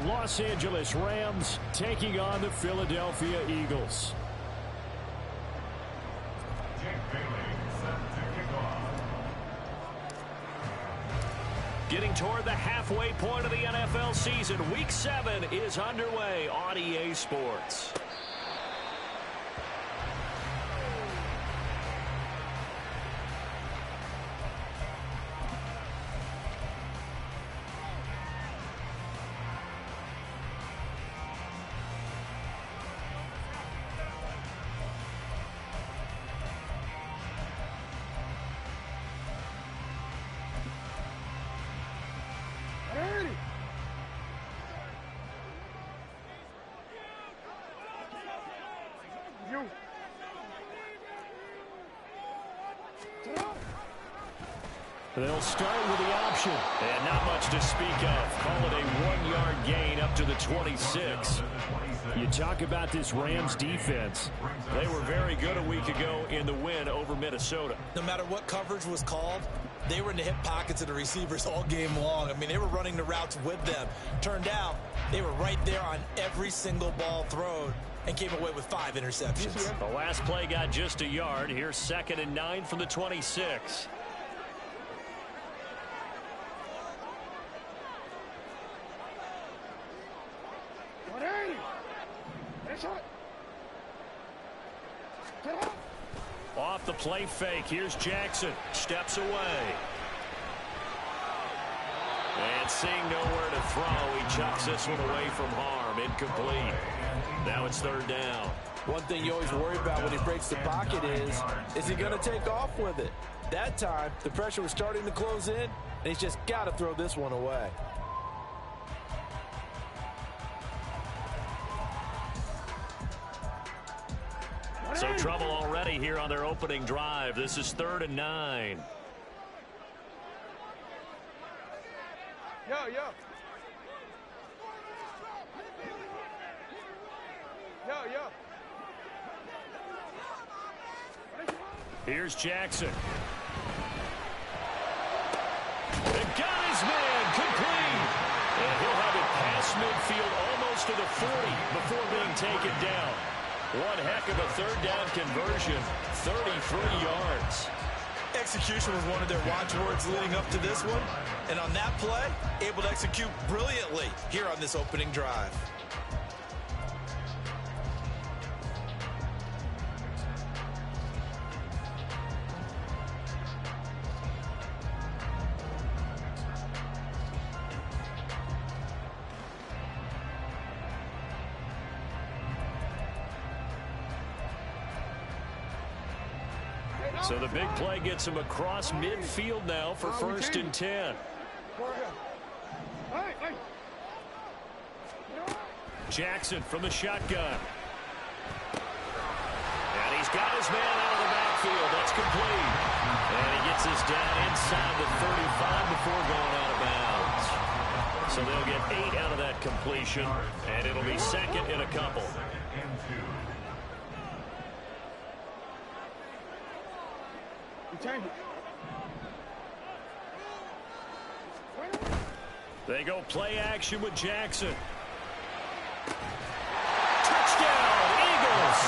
Los Angeles Rams taking on the Philadelphia Eagles. Getting toward the halfway point of the NFL season, Week 7 is underway on EA Sports. They'll start with the option. And not much to speak of. Call it a 1-yard gain up to the 26. You talk about this Rams defense. They were very good a week ago in the win over Minnesota. No matter what coverage was called, they were in the hip pockets of the receivers all game long. I mean, they were running the routes with them. Turned out, they were right there on every single ball thrown and came away with 5 interceptions. The last play got just a yard. Here's 2nd and 9 from the 26. Off the play fake. Here's Jackson. Steps away. And seeing nowhere to throw, he chucks this one away from harm. Incomplete. Now it's 3rd down. One thing you always worry about when he breaks the pocket is he going to take off with it? That time, the pressure was starting to close in, and he's just got to throw this one away. So trouble already here on their opening drive. This is 3rd and 9. Yo. Here's Jackson. They got his man complete. And he'll have it past midfield almost to the 40 before being taken down. One heck of a 3rd down conversion, 33 yards. Execution was one of their watchwords leading up to this one. And on that play, able to execute brilliantly here on this opening drive. So the big play gets him across midfield now for 1st and 10. Jackson from the shotgun. And he's got his man out of the backfield. That's complete. And he gets this down inside the 35 before going out of bounds. So they'll get 8 out of that completion, and it'll be 2nd and a couple. They go play action with Jackson. Touchdown, Eagles!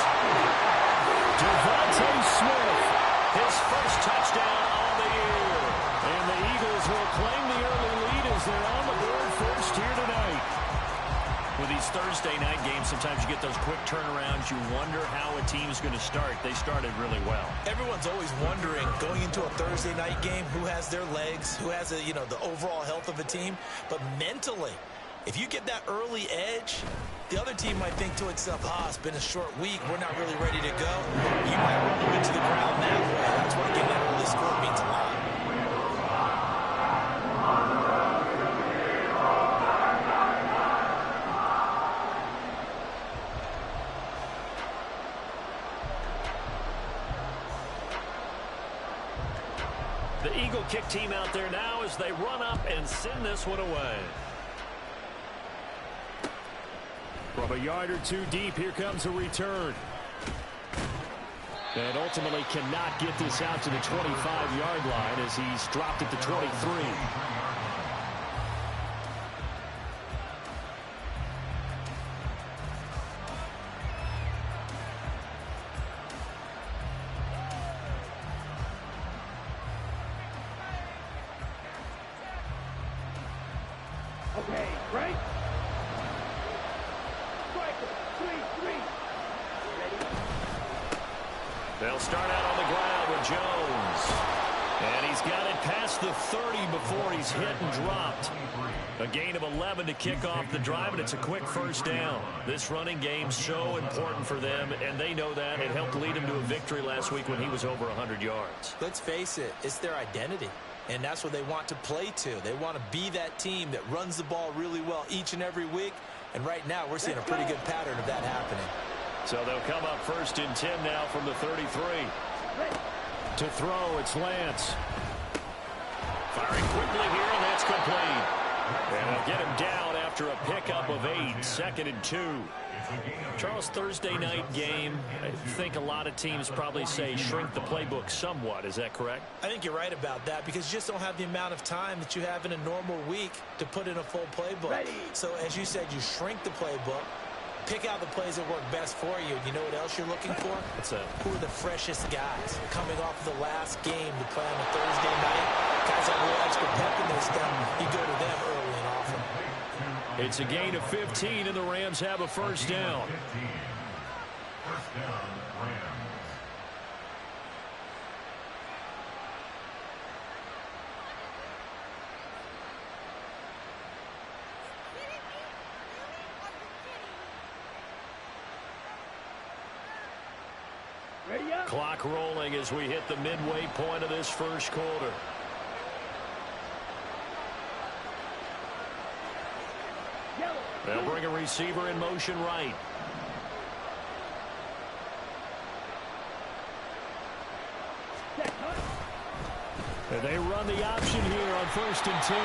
Devontae Smith, his first touchdown on the year. And the Eagles will claim the early lead as they're on the board first here tonight. With these Thursday night games, sometimes you get those quick turnarounds. You wonder how a team's going to start. They started really well. Everyone's always wondering, going into a Thursday night game, who has their legs, who has the overall health of a team. But mentally, if you get that early edge, the other team might think to itself, it's been a short week, we're not really ready to go. You might run them into the ground that way. That's why getting that early score means a lot. The Eagle kick team out there now as they run up and send this one away. From a yard or two deep, here comes a return. And ultimately cannot get this out to the 25-yard line as he's dropped at the 23. Okay, right? Striker, 3-3. Ready? They'll start out on the ground with Jones. And he's got it past the 30 before he's hit and dropped. A gain of 11 to kick off the drive, and it's a quick first down. This running game's so important for them, and they know that. It helped lead him to a victory last week when he was over 100 yards. Let's face it, it's their identity, and that's what they want to play to. They want to be that team that runs the ball really well each and every week, and right now we're seeing a pretty good pattern of that happening. So they'll come up 1st and 10 now from the 33. To throw, it's Lance. Firing quickly here, and that's complete. And they'll get him down after a pickup of 8, 2nd and 2. Charles, Thursday night game, I think a lot of teams probably say shrink the playbook somewhat. Is that correct? I think you're right about that because you just don't have the amount of time that you have in a normal week to put in a full playbook. Ready. So as you said, you shrink the playbook, pick out the plays that work best for you. You know what else you're looking for? What's that? Who are the freshest guys coming off of the last game to play on a Thursday night? Guys have a little extra pep in their step. You go to them early and often. It's a gain of 15, and the Rams have a first down. First down, Rams. Ready up. Clock rolling as we hit the midway point of this first quarter. Yellow. They'll bring a receiver in motion right. Set, huh? And they run the option here on 1st and 10.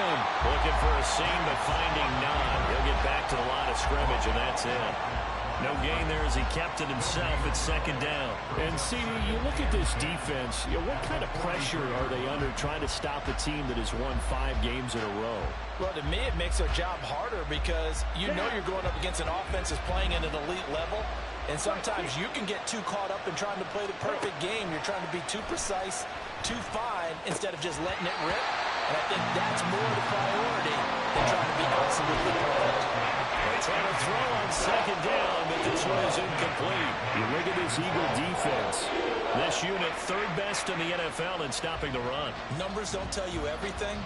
Looking for a seam, but finding none. He'll get back to the line of scrimmage, and that's it. No gain there as he kept it himself at 2nd down. And, CD, you look at this defense, what kind of pressure are they under trying to stop a team that has won 5 games in a row? Well, to me, it makes their job harder because you know you're going up against an offense that's playing at an elite level. And sometimes you can get too caught up in trying to play the perfect game. You're trying to be too precise, too fine, instead of just letting it rip. And I think that's more the priority than trying to be absolutely perfect. They try to throw on 2nd down, but this one is incomplete. You look at this Eagle defense. This unit 3rd best in the NFL in stopping the run. Numbers don't tell you everything,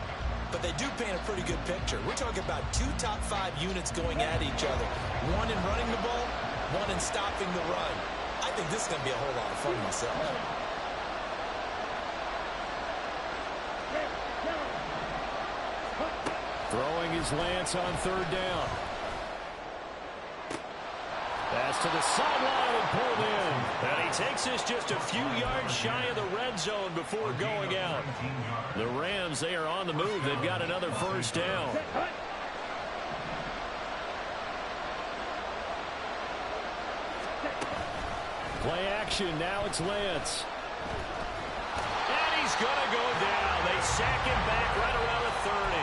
but they do paint a pretty good picture. We're talking about 2 top 5 units going at each other. One in running the ball, one in stopping the run. I think this is going to be a whole lot of fun myself. Throwing is Lance on 3rd down. Pass to the sideline and pulled in. And he takes this just a few yards shy of the red zone before going out. The Rams, they are on the move. They've got another first down. Play action. Now it's Lance. And he's going to go down. They sack him back right around the 30.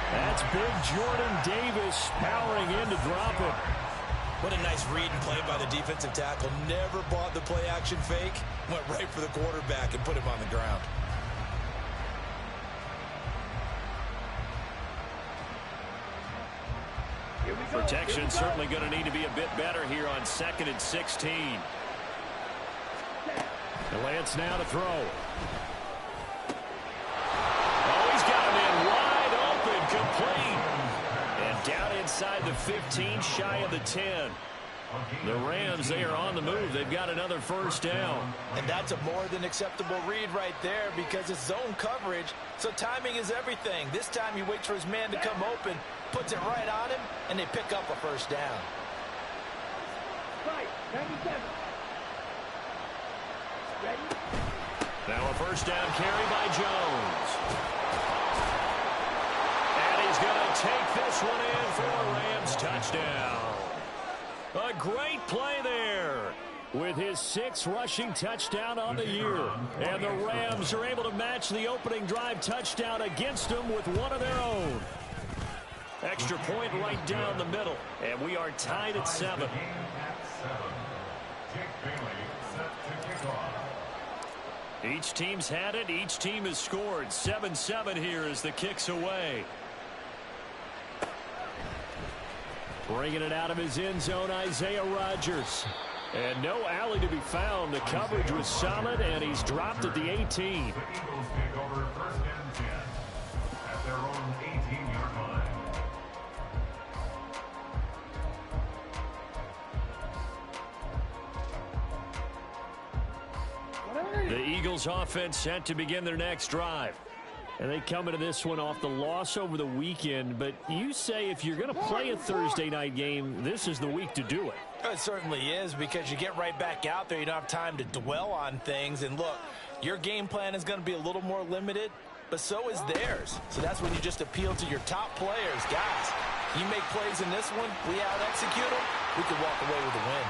That's big Jordan Davis powering in to drop him. What a nice read and play by the defensive tackle. Never bought the play-action fake. Went right for the quarterback and put him on the ground. Protection certainly going to need to be a bit better here on 2nd and 16. And Lance now to throw. Oh, he's got him in wide open, complete. And down inside the 15, shy of the 10. The Rams, they are on the move. They've got another first down. And that's a more than acceptable read right there because it's zone coverage, so timing is everything. This time he waits for his man to come open, puts it right on him, and they pick up a first down. Right, 97. Ready? Now a first down carry by Jones. And he's going to take this one in for a Rams touchdown. A great play there with his 6th rushing touchdown on the year. And the Rams are able to match the opening drive touchdown against them with one of their own. Extra point right down the middle. And we are tied at 7. Each team's had it. Each team has scored. 7-7 here as the kick's away. Bringing it out of his end zone, Isaiah Rodgers. And no alley to be found. The coverage was solid, and he's dropped at the 18. The Eagles take over 1st and 10 at their own 18-yard line. The Eagles offense set to begin their next drive. And they come into this one off the loss over the weekend. But you say if you're going to play a Thursday night game, this is the week to do it. It certainly is, because you get right back out there. You don't have time to dwell on things. And look, your game plan is going to be a little more limited, but so is theirs. So that's when you just appeal to your top players. Guys, you make plays in this one, we out-execute them, we can walk away with a win.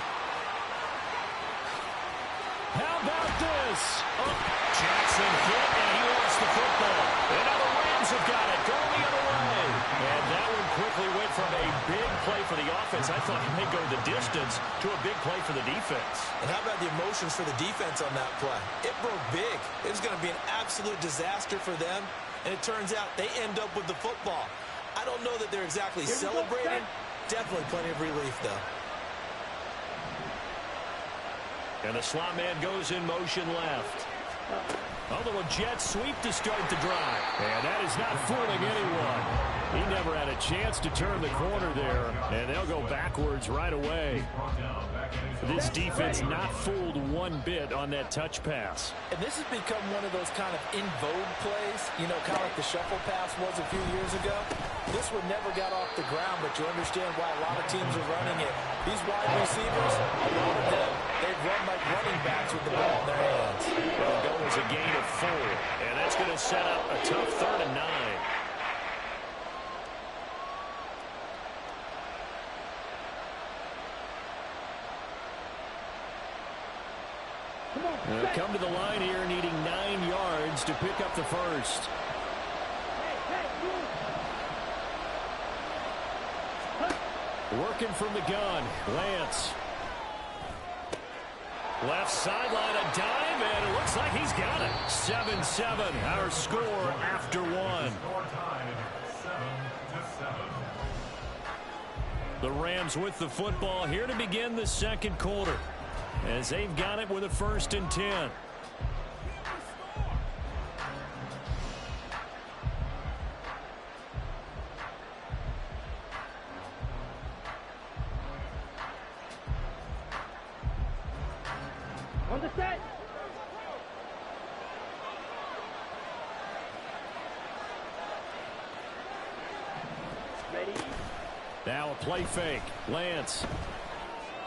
How about this? Oh, Jackson hit, and he lost the football. And now the Rams have got it, going the other way. And that one quickly went from a big play for the offense, I thought he may go the distance, to a big play for the defense. And how about the emotions for the defense on that play? It broke big. It was going to be an absolute disaster for them, and it turns out they end up with the football. I don't know that they're exactly celebrating. Definitely plenty of relief, though. And the slot man goes in motion left. A little jet sweep to start the drive. And that is not fooling anyone. He never had a chance to turn the corner there. And they'll go backwards right away. This defense not fooled one bit on that touch pass. And this has become one of those kind of in vogue plays, you know, kind of like the shuffle pass was a few years ago. This one never got off the ground, but you understand why a lot of teams are running it. These wide receivers, a lot of them, they've run like running backs with the ball in their hands. It'll go as a gain of 4. And that's going to set up a tough 3rd and 9. They'll come to the line here, needing 9 yards to pick up the first. Working from the gun, Lance. Left sideline, a dive, and it looks like he's got it. 7-7, our score after 1. Score tied 7-7. The Rams with the football here to begin the second quarter, as they've got it with a 1st and 10. On the set. Ready. Now a play fake. Lance.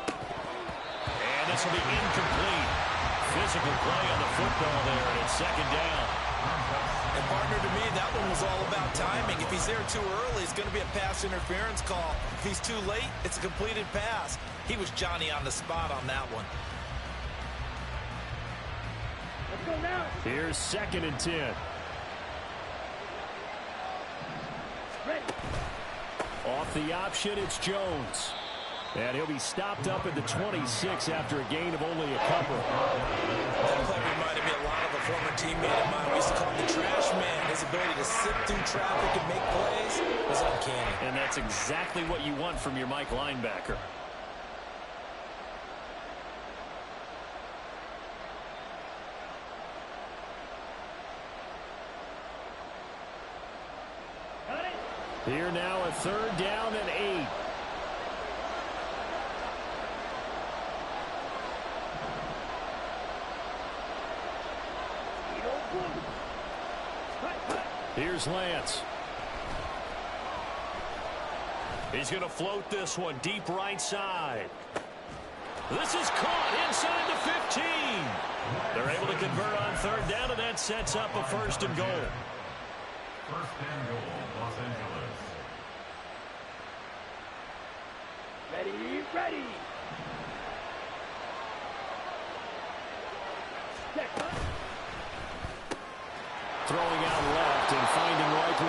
And this will be incomplete. Physical play on the football there, and it's 2nd down. And partner, to me, that one was all about timing. If he's there too early, it's going to be a pass interference call. If he's too late, it's a completed pass. He was Johnny on the spot on that one. Let's go now. Here's 2nd and 10. Ready. Off the option, it's Jones. And he'll be stopped up at the 26 after a gain of only a couple. That play reminded me a lot of a former teammate of mine. We used to call him the trash man. His ability to sift through traffic and make plays was uncanny. And that's exactly what you want from your Mike linebacker. Got it. Here now a 3rd down and 8. Here's Lance. He's going to float this one deep right side. This is caught inside the 15. They're able to convert on 3rd down, and that sets up a 1st and goal. 1st and goal, Los Angeles. Ready, ready. Check. Throwing out left. left and finding Likely.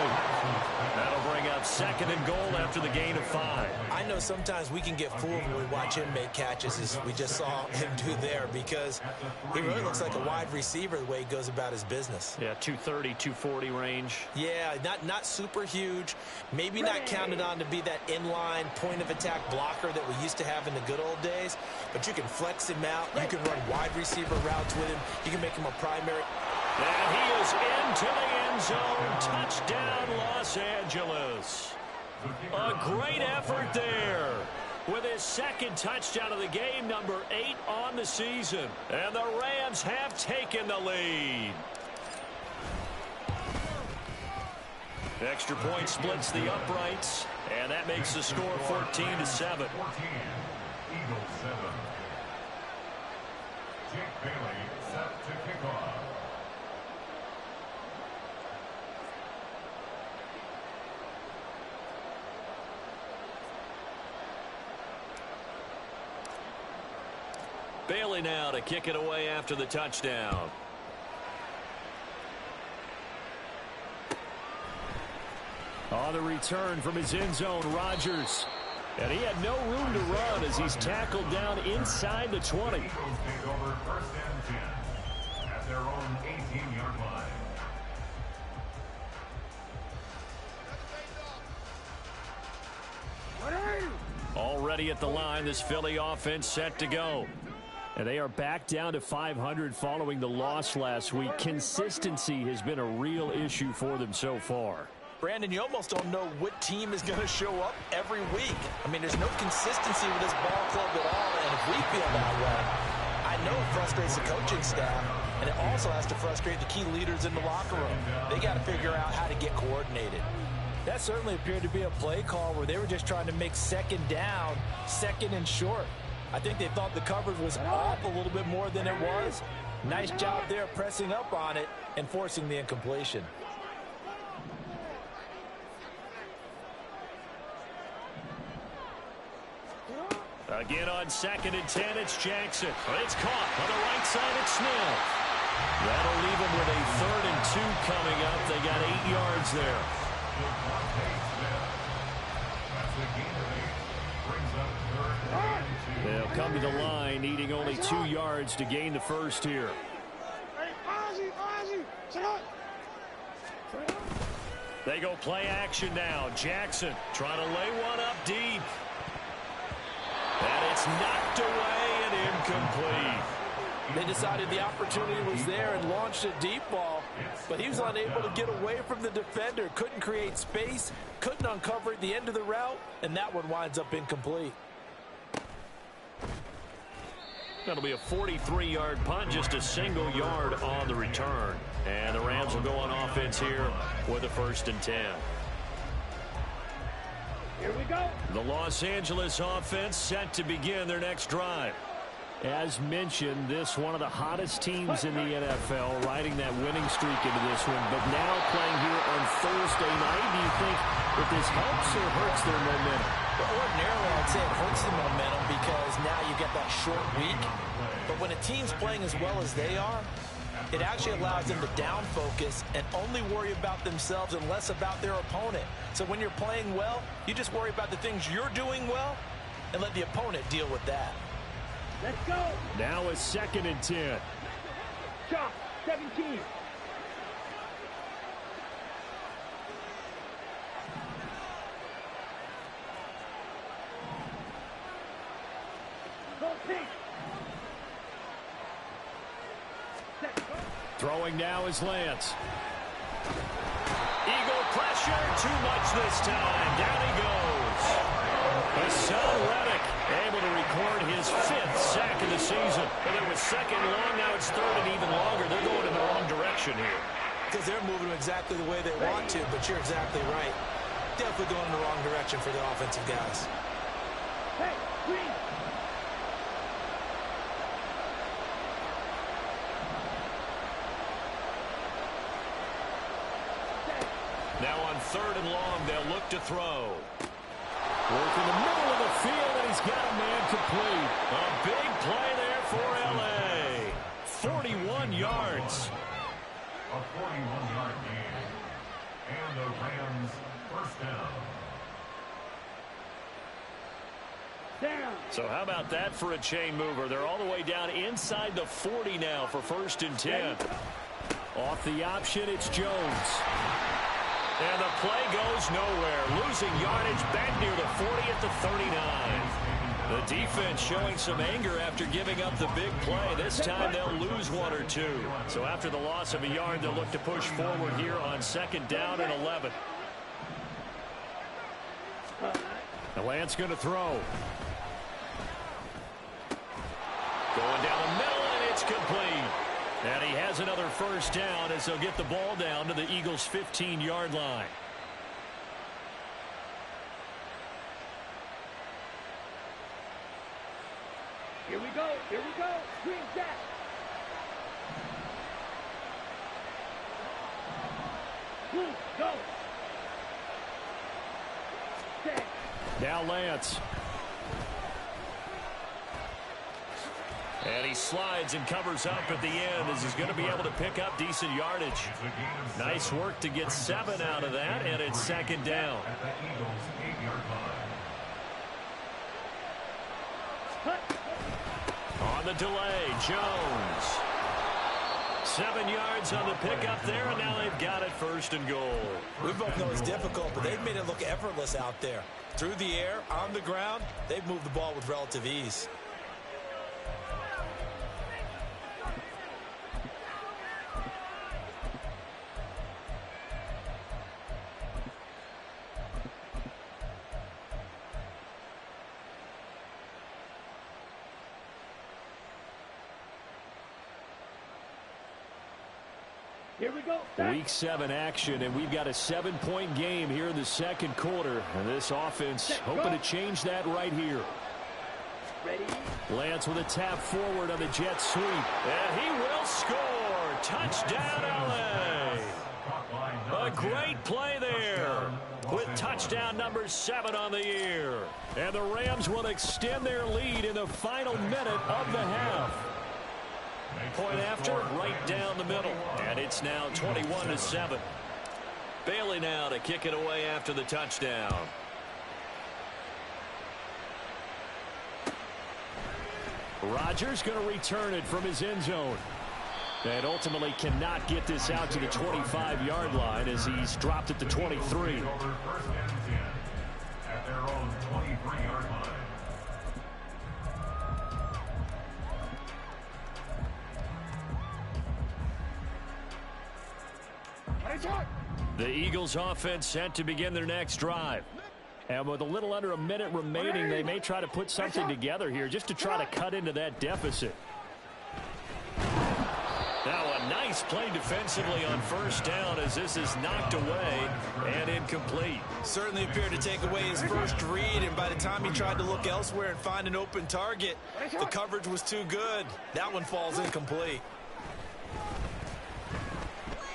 That'll bring up 2nd and goal after the gain of 5. I know sometimes we can get fooled when we watch him make catches, as we just saw him do there, because he really looks like a wide receiver the way he goes about his business. Yeah, 230, 240 range. Yeah, not super huge. Maybe not counted on to be that inline point-of-attack blocker that we used to have in the good old days, but you can flex him out. You can run wide receiver routes with him. You can make him a primary. And he is into the end zone. Touchdown, Los Angeles. A great effort there with his 2nd touchdown of the game, number 8 on the season. And the Rams have taken the lead. Extra point splits the uprights, and that makes the score 14-7. 14, Eagles 7. Jake Bailey set to kick off. Bailey now to kick it away after the touchdown. On the return from his end zone, Rodgers. And he had no room to run as he's tackled down inside the 20. Eagles take over 1st and 10 at their own 18-yard line. Already at the line, this Philly offense set to go. And they are back down to 500 following the loss last week. Consistency has been a real issue for them so far. Brandon, you almost don't know what team is going to show up every week. I mean, there's no consistency with this ball club at all, and if we feel that way, I know it frustrates the coaching staff, and it also has to frustrate the key leaders in the locker room. They got to figure out how to get coordinated. That certainly appeared to be a play call where they were just trying to make 2nd down, 2nd and short. I think they thought the coverage was off a little bit more than it was. Nice job there pressing up on it and forcing the incompletion. Again on 2nd and 10, it's Jackson. It's caught on the right side, it's Smith. That'll leave them with a 3rd and 2 coming up. They got 8 yards there. They'll come to the line, needing only 2 yards to gain the first here. They go play action now. Jackson trying to lay one up deep. And it's knocked away and incomplete. They decided the opportunity was there and launched a deep ball, but he was unable to get away from the defender, couldn't create space, couldn't uncover at the end of the route, and that one winds up incomplete. That'll be a 43-yard punt, just a single yard on the return. And the Rams will go on offense here with a 1st and 10. Here we go. The Los Angeles offense set to begin their next drive. As mentioned, this one of the hottest teams in the NFL, riding that winning streak into this one, but now playing here on Thursday night. Do you think that this helps or hurts their momentum? Well, ordinarily, I'd say it hurts the momentum because now you get that short week. But when a team's playing as well as they are, it actually allows them to down focus and only worry about themselves and less about their opponent. So when you're playing well, you just worry about the things you're doing well and let the opponent deal with that. Let's go. Now it's 2nd and 10. Chop. 17. Go pick. Throwing now is Lance. Eagle pressure, too much this time. Down he goes. Hassan Reddick able to record his 5th sack of the season. But it was 2nd long, now it's 3rd and even longer. They're going in the wrong direction here. Because they're moving exactly the way they want to, but you're exactly right. Definitely going in the wrong direction for the offensive guys. Hey, green. Now on 3rd and long, they'll look to throw. Work in the middle of the field, and he's got a man complete. A big play there for L.A. 41 yards. A 41-yard gain. And the Rams first down. Down. So how about that for a chain mover? They're all the way down inside the 40 now for 1st and 10. Off the option, it's Jones. And the play goes nowhere. Losing yardage back near the 40 at the 39. The defense showing some anger after giving up the big play. This time they'll lose 1 or 2. So after the loss of a yard, they'll look to push forward here on 2nd down and 11. The Lance going to throw. Going down the middle, and it's complete. And he has another 1st down as they'll get the ball down to the Eagles' 15-yard line. Here we go. Here we go. Green Jack. Blue, go. Set. Now Lance. And he slides and covers up at the end as he's going to be able to pick up decent yardage. Nice work to get 7 out of that, and it's 2nd down. At the Eagles' 8-yard line. On the delay, Jones. 7 yards on the pickup there, and now they've got it 1st and goal. We both know it's difficult, but they've made it look effortless out there. Through the air, on the ground, they've moved the ball with relative ease. Here we go. Week 7 action, and we've got a 7-point game here in the 2nd quarter. And this offense hoping to change that right here. Ready? Lance with a tap forward on the jet sweep. And he will score. Touchdown, LA. A great play there with touchdown number 7 on the year. And the Rams will extend their lead in the final minute of the half. Point after, right down the middle. And it's now 21-7. Bailey now to kick it away after the touchdown. Rodgers going to return it from his end zone. And ultimately cannot get this out to the 25-yard line as he's dropped at the 23. Over 1st and 10 at their own 23-yard line. The Eagles offense set to begin their next drive. And with a little under a minute remaining, they may try to put something together here just to try to cut into that deficit. Now a nice play defensively on 1st down as this is knocked away and incomplete. Certainly appeared to take away his first read, and by the time he tried to look elsewhere and find an open target, the coverage was too good. That one falls incomplete.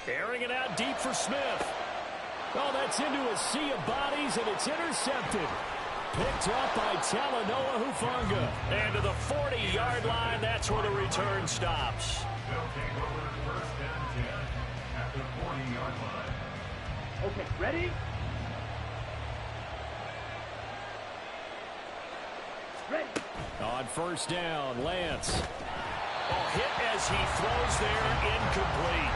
Airing it out deep for Smith. Oh, that's into a sea of bodies, and it's intercepted. Picked up by Talanoa Hufanga. And to the 40-yard line, that's where the return stops. They'll take over 1st and 10 at the 40-yard line. Okay, ready? Ready. On 1st down, Lance. Oh, hit as he throws there, incomplete.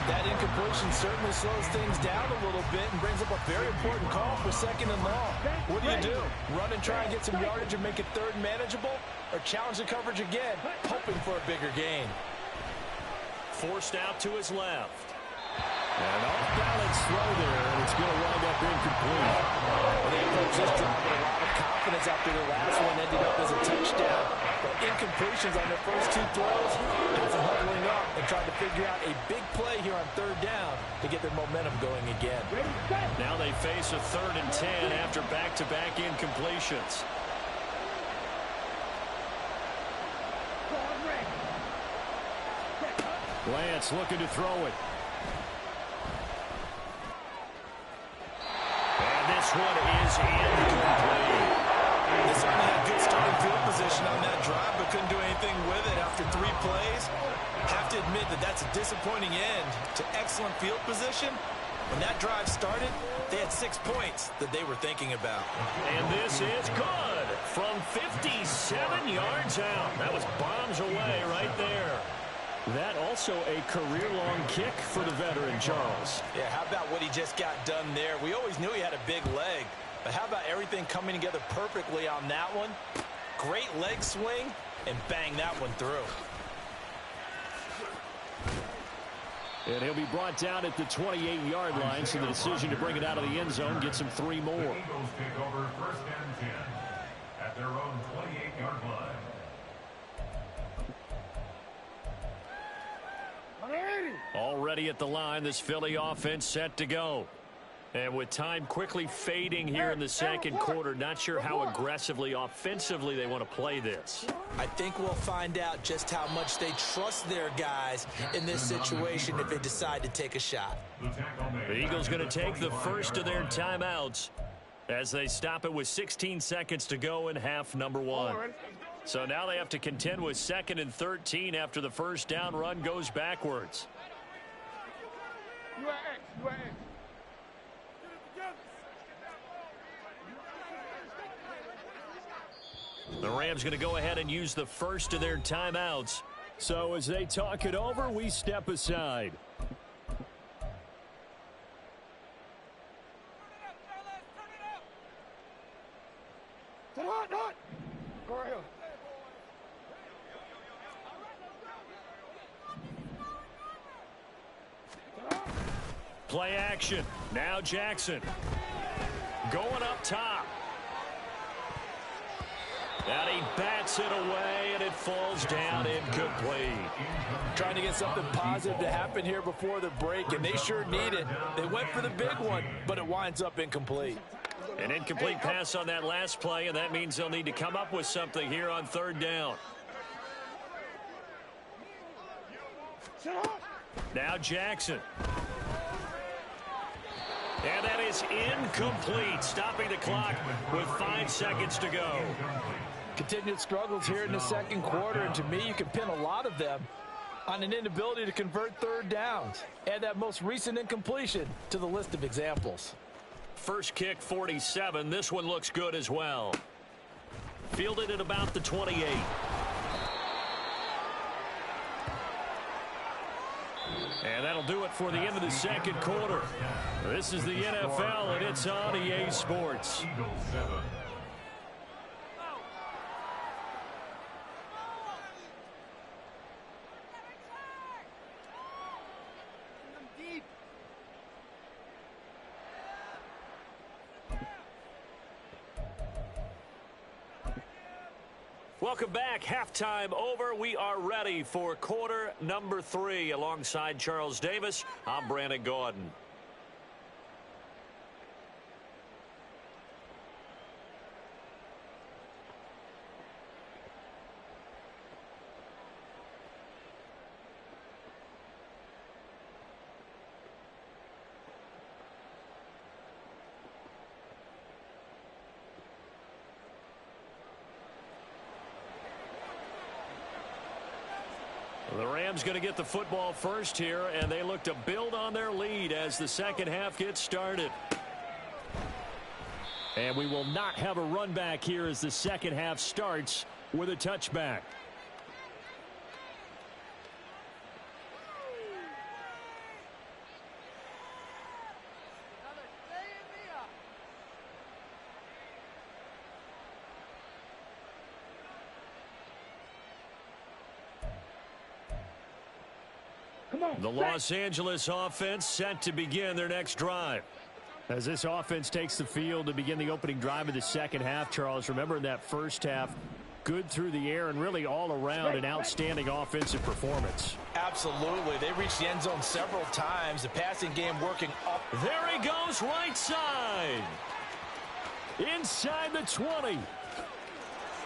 That incompletion certainly slows things down a little bit and brings up a very important call for 2nd and long. What do? Run and try and get some yardage and make it 3rd manageable, or challenge the coverage again, hoping for a bigger gain? Forced out to his left. And off-balance throw there, and it's going to wind up incomplete. Well, they approached this drive with a lot of confidence after their last one ended up as a touchdown. But incompletions on their first 2 throws has them huddling up and trying to figure out a big play here on 3rd down to get their momentum going again. Now they face a 3rd and 10 after back-to-back incompletions. Lance looking to throw it. And this one is incomplete. They certainly had good starting field position on that drive, but couldn't do anything with it after 3 plays. Have to admit that that's a disappointing end to excellent field position, When that drive started, they had 6 points that they were thinking about. And this is good from 57 yards out. That was bombs away right there. That also a career-long kick for the veteran, Charles. Yeah, how about what he just got done there? We always knew he had a big leg, but how about everything coming together perfectly on that one? Great leg swing, and bang that one through. And he'll be brought down at the 28-yard line, so the decision to bring it out of the end zone gets him 3 more. The Eagles take over 1st and 10 at their own 28-yard line. Already at the line, this Philly offense set to go. And with time quickly fading here in the second quarter, not sure how aggressively, offensively they want to play this. I think we'll find out just how much they trust their guys in this situation if they decide to take a shot. The Eagles going to take the first of their timeouts as they stop it with 16 seconds to go in half number 1. So now they have to contend with 2nd and 13 after the first down run goes backwards. The Rams going to go ahead and use the first of their timeouts. So as they talk it over, we step aside. Play action. Now Jackson. Going up top. And he bats it away, and it falls down incomplete. Trying to get something positive to happen here before the break, and they sure need it. They went for the big one, but it winds up incomplete. An incomplete pass on that last play, and that means they'll need to come up with something here on 3rd down. Now Jackson. And that is incomplete, stopping the clock with 5 seconds to go. Continued struggles here in the second quarter, and to me, you can pin a lot of them on an inability to convert 3rd downs. Add that most recent incompletion to the list of examples. First kick, 47. This one looks good as well. Fielded at about the 28. And that'll do it for the end of the second quarter. This is the NFL, and it's on EA Sports. Eagles 7. Welcome back. Halftime over. We are ready for quarter number 3. Alongside Charles Davis, I'm Brandon Gaudin. The Rams going to get the football first here, and they look to build on their lead as the second half gets started. And we will not have a run back here as the second half starts with a touchback. The Los Angeles offense set to begin their next drive. As this offense takes the field to begin the opening drive of the second half, Charles, remember in that first half, good through the air and really all around an outstanding offensive performance. Absolutely. They reached the end zone several times. The passing game working up. There he goes, right side. Inside the 20.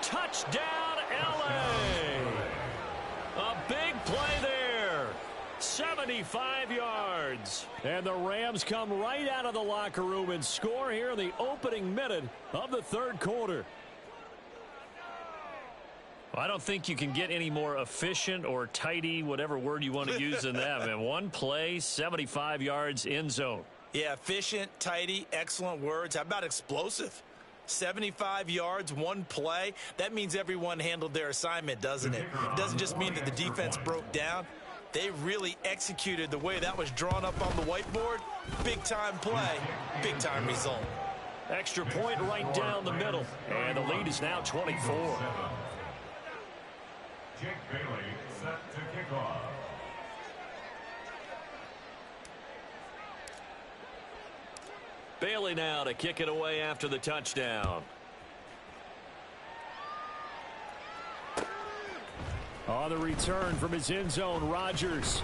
Touchdown, L.A. A big play there. 75 yards. And the Rams come right out of the locker room and score here in the opening minute of the third quarter. I don't think you can get any more efficient or tidy, whatever word you want to use, than that. Man, one play, 75 yards, end zone. Yeah, efficient, tidy, excellent words. How about explosive? 75 yards, one play. That means everyone handled their assignment, doesn't it? It doesn't just mean that the defense broke down. They really executed the way that was drawn up on the whiteboard. Big-time play, big-time result. Extra point right down the middle. And the lead is now 24. Jake Bailey set to kick off. Bailey now to kick it away after the touchdown. On the return from his end zone, Rodgers.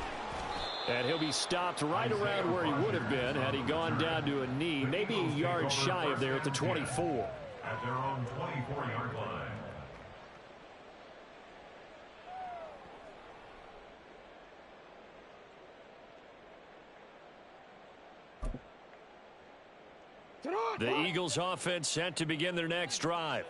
And he'll be stopped right around where he would have been had he gone down to a knee, maybe a yard shy of there at the 24. At their own 24-yard line. The Eagles offense set to begin their next drive.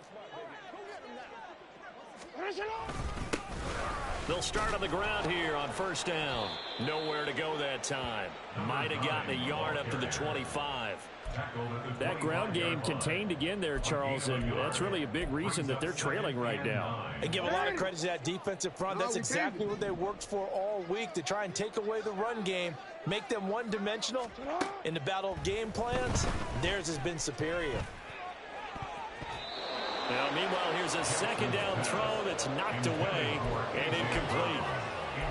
They'll start on the ground here on first down. Nowhere to go that time. Might have gotten a yard up to the 25. That ground game contained again there, Charles, and that's really a big reason that they're trailing right now. And give a lot of credit to that defensive front. That's exactly what they worked for all week, to try and take away the run game, make them one-dimensional. In the battle of game plans, theirs has been superior. Now, meanwhile, here's a second down throw that's knocked away and incomplete.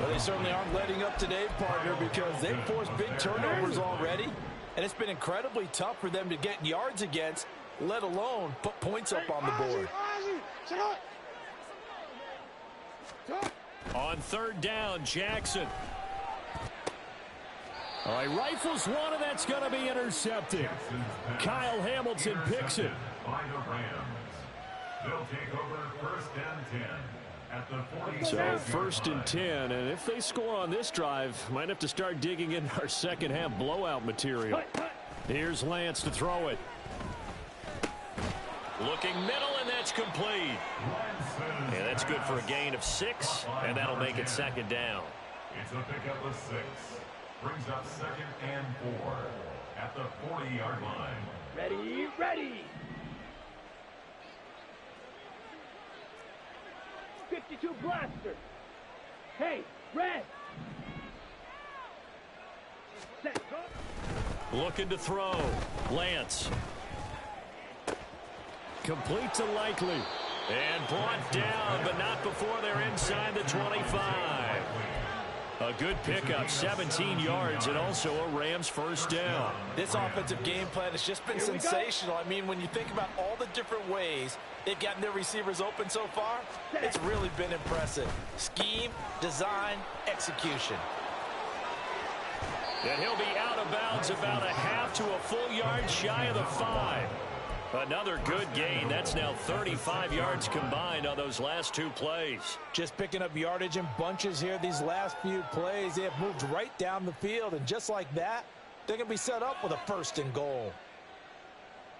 Well, they certainly aren't letting up today, partner, because they've forced big turnovers already. And it's been incredibly tough for them to get yards against, let alone put points up on the board. On third down, Jackson. All right, rifles one, and that's going to be intercepted. Kyle Hamilton picks it. By the Rams. They'll take over first and 10 at the 40. So first and 10, and if they score on this drive, might have to start digging in our second half blowout material. Here's Lance to throw it. Looking middle, and that's complete. And that's good for a gain of 6, and that'll make it second down. It's a pickup of 6. Brings up second and 4 at the 40-yard line. Ready, ready. 52 blaster. Hey, red. Set, go. Looking to throw. Lance. Complete to Likely. And brought down, but not before they're inside the 25. A good pickup, 17 yards, and also a Rams first down. This offensive game plan has just been sensational. I mean, when you think about all the different ways they've gotten their receivers open so far, it's really been impressive. Scheme, design, execution. And he'll be out of bounds about a half to a full yard shy of the 5. Another good gain. That's now 35 yards combined on those last 2 plays. Just picking up yardage in bunches here these last few plays. They have moved right down the field, and just like that, they're going to be set up with a first and goal.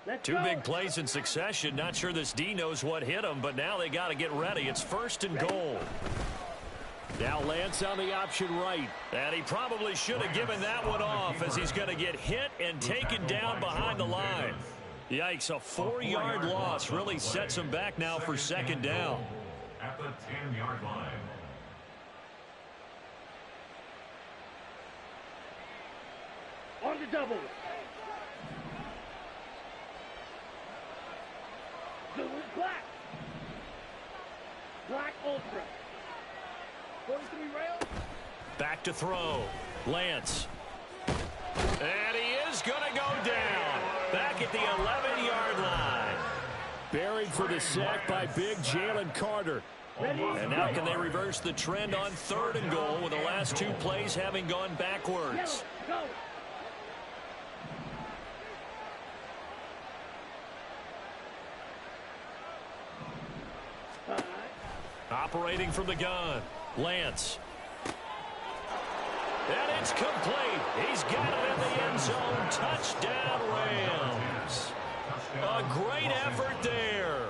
Let's 2 go. big plays in succession. Not sure this D knows what hit him, but now they got to get ready. It's first and goal. Now Lance on the option right. And he probably should have given that one off, as he's going to get hit and taken down behind the line. Yikes, a 4-yard loss really sets him back now for second down. At the 10-yard line. On the double. Blue is black. Black Ultra. 43 rail. Back to throw. Lance. And he is going to go down. Back at the 11-yard line. Buried for the sack by big Jalen Carter. And now can they reverse the trend on third and goal with the last 2 plays having gone backwards? Go. Operating from the gun. Lance. And it's complete. He's got it in the end zone. Touchdown, Rams. A great effort there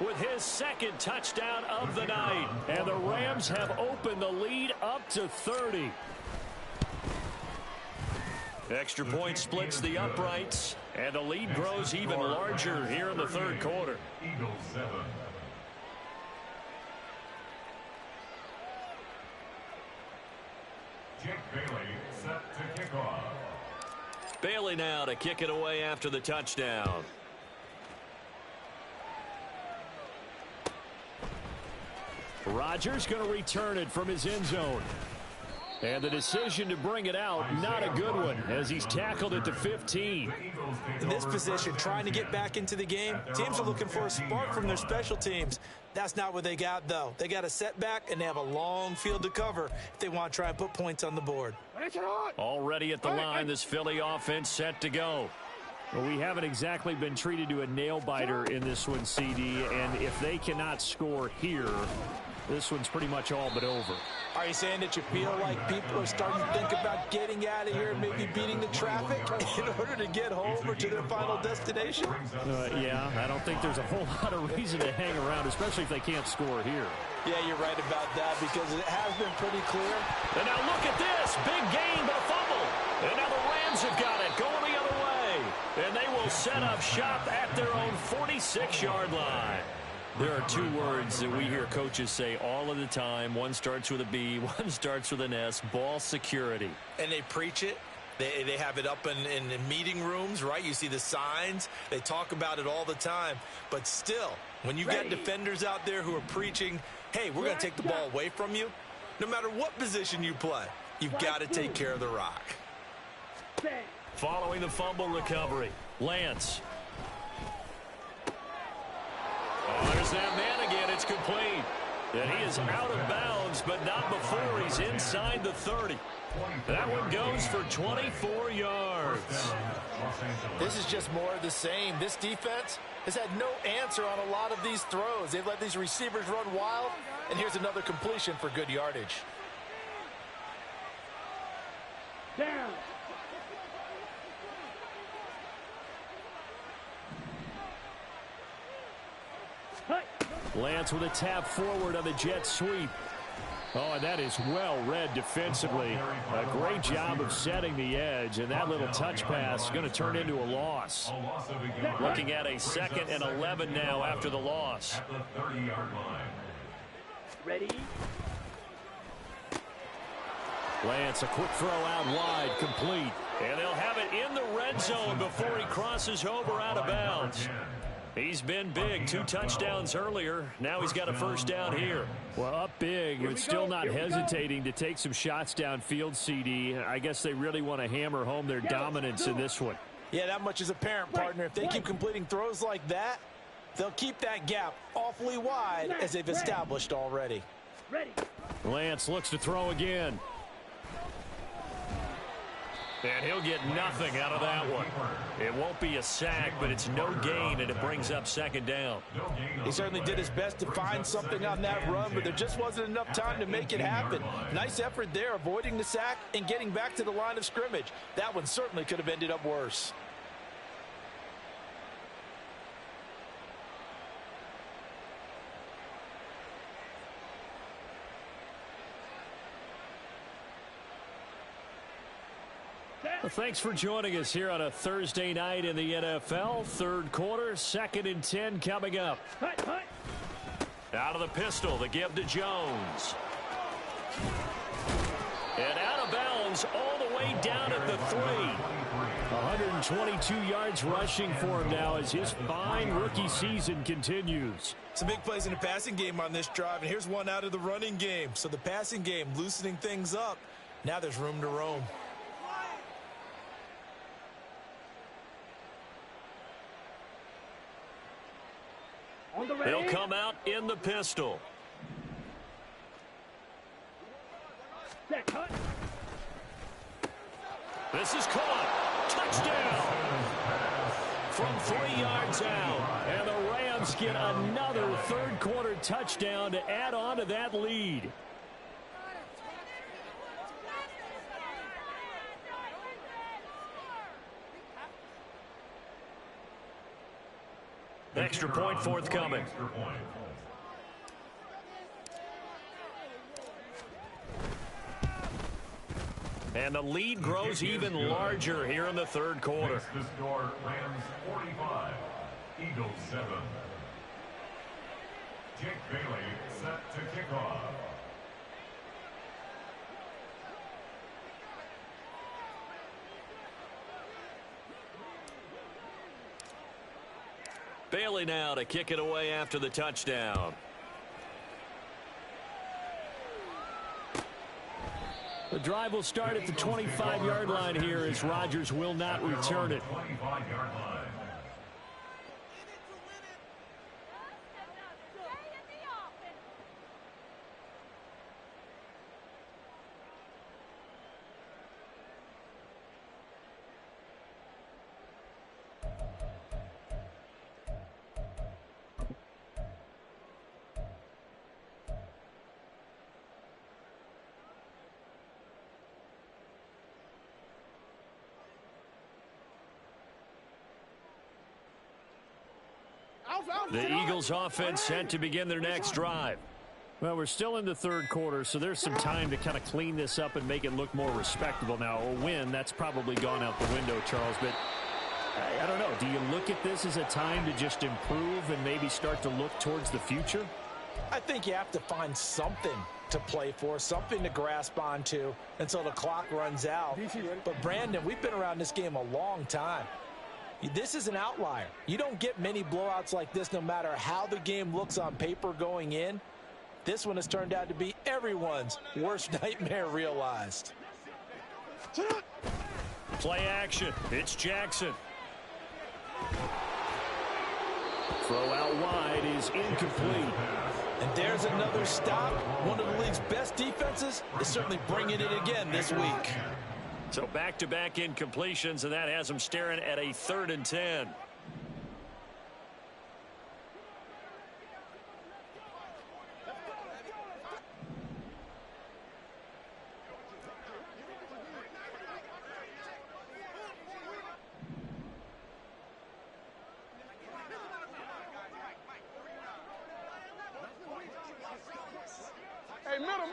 with his second touchdown of the night. And the Rams have opened the lead up to 30. Extra point splits the uprights, and the lead grows even larger here in the third quarter. Eagles 7. Jake Bailey set to kick off. Bailey now to kick it away after the touchdown. Rodgers going to return it from his end zone. And the decision to bring it out, not a good one, as he's tackled at the 15. In this position, trying to get back into the game, teams are looking for a spark from their special teams. That's not what they got, though. They got a setback, and they have a long field to cover if they want to try and put points on the board. Already at the line, this Philly offense set to go. Well, we haven't exactly been treated to a nail-biter in this one, CD, and if they cannot score here, this one's pretty much all but over. Are you saying that you feel like people are starting to think about getting out of here and maybe beating the traffic in order to get home or to their final destination? Yeah, I don't think there's a whole lot of reason to hang around, especially if they can't score here. Yeah, you're right about that because it has been pretty clear. And now look at this. Big gain, but a fumble. And now the Rams have got it going the other way. And they will set up shop at their own 46-yard line. There are two words that we hear coaches say all of the time. One starts with a B, one starts with an S, ball security. And they preach it. They have it up in meeting rooms, right? You see the signs. They talk about it all the time. But still, when you got defenders out there who are preaching, hey, we're going to take the ball away from you, no matter what position you play, you've got to take care of the rock. Following the fumble recovery, Lance. Oh, there's that man again. It's complete. And he is out of bounds, but not before he's inside the 30. That one goes for 24 yards. This is just more of the same. This defense has had no answer on a lot of these throws. They've let these receivers run wild, and here's another completion for good yardage. Down. Lance with a tap forward on the jet sweep. Oh, and that is well read defensively. A great job of setting the edge, and that little touch pass is going to turn into a loss. Looking at a 2nd and 11 now after the loss. At the 30-yard line. Ready? Lance, a quick throw out wide, complete. And they'll have it in the red zone before he crosses over out of bounds. He's been big, 2 touchdowns earlier. Now he's got a first down here. Well, up big, and still not hesitating to take some shots downfield, CD. I guess they really want to hammer home their dominance in this one. Yeah, that much is apparent, partner. If they keep completing throws like that, they'll keep that gap awfully wide as they've established already. Ready? Lance looks to throw again. And he'll get nothing out of that one. It won't be a sack, but it's no gain, and it brings up 2nd down. He certainly did his best to find something on that run, but there just wasn't enough time to make it happen. Nice effort there, avoiding the sack and getting back to the line of scrimmage. That one certainly could have ended up worse. Well, thanks for joining us here on a Thursday night in the NFL. Third quarter, 2nd and 10 coming up. Out of the pistol, the give to Jones. And out of bounds all the way down at the 3. 122 yards rushing for him now as his fine rookie season continues. Some big plays in the passing game on this drive, and here's one out of the running game. So the passing game loosening things up. Now there's room to roam. They'll come out in the pistol. This is caught. Touchdown. From 3 yards out. And the Rams get another third quarter touchdown to add on to that lead. Extra point forthcoming. And the lead grows even larger here in the third quarter. Makes the score Rams 45, Eagles 7. Jake Bailey set to kick off. Bailey now to kick it away after the touchdown. The drive will start at the 25-yard line here as Rodgers will not return it. 25-yard line. The Eagles offense set to begin their next drive. Well, we're still in the third quarter, so there's some time to kind of clean this up and make it look more respectable. Now, a win, that's probably gone out the window, Charles, but I don't know. Do you look at this as a time to just improve and maybe start to look towards the future? I think you have to find something to play for, something to grasp onto until the clock runs out. But, Brandon, we've been around this game a long time. This is an outlier. You don't get many blowouts like this no matter how the game looks on paper going in. This one has turned out to be everyone's worst nightmare realized. Play action. It's Jackson. Throw out wide is incomplete. And there's another stop. One of the league's best defenses is certainly bringing it again this week. So back-to-back incompletions, and that has them staring at a 3rd and 10. Hey, middle.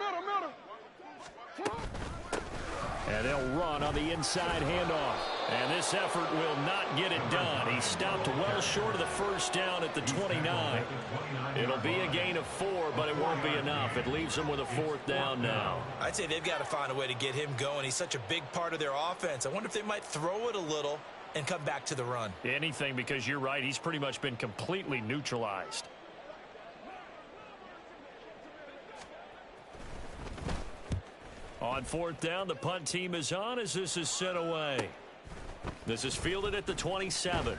And they'll run on the inside handoff. And this effort will not get it done. He stopped well short of the first down at the 29. It'll be a gain of 4, but it won't be enough. It leaves them with a 4th down now. I'd say they've got to find a way to get him going. He's such a big part of their offense. I wonder if they might throw it a little and come back to the run. Anything, because you're right. He's pretty much been completely neutralized. On 4th down, the punt team is on as this is sent away. This is fielded at the 27.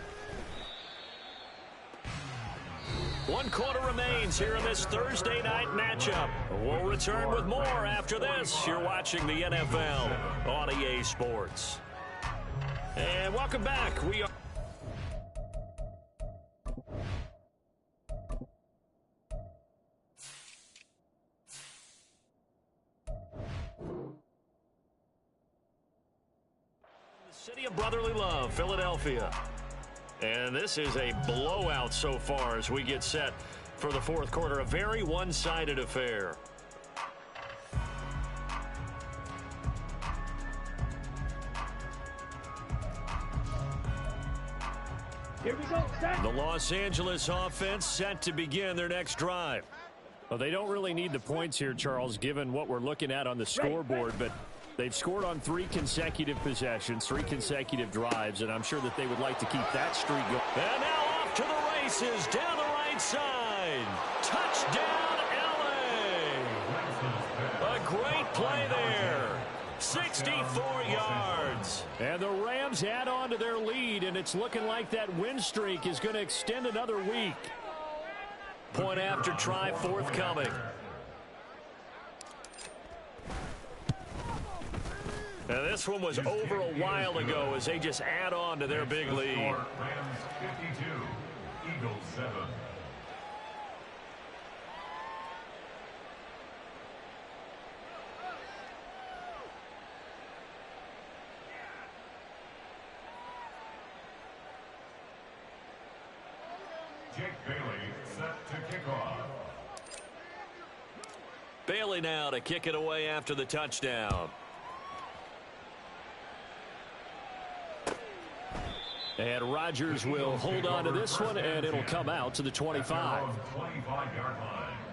1 quarter remains here in this Thursday night matchup. We'll return with more after this. You're watching the NFL on EA Sports. And welcome back. We are... City of Brotherly Love, Philadelphia. And this is a blowout so far as we get set for the 4th quarter. A very one-sided affair. Here we go, set. The Los Angeles offense set to begin their next drive. Well, they don't really need the points here, Charles, given what we're looking at on the scoreboard, but they've scored on 3 consecutive possessions, 3 consecutive drives, and I'm sure that they would like to keep that streak going. And now off to the races down the right side. Touchdown, LA. A great play there. 64 yards. And the Rams add on to their lead, and it's looking like that win streak is going to extend another week. Point after try forthcoming. Now this one was over a while ago as they just add on to their big lead. Rams 52, Eagles 7. Jake Bailey set to kick off. Bailey now to kick it away after the touchdown. And Rodgers will hold on to this one, and it'll come out to the 25. 25-yard line.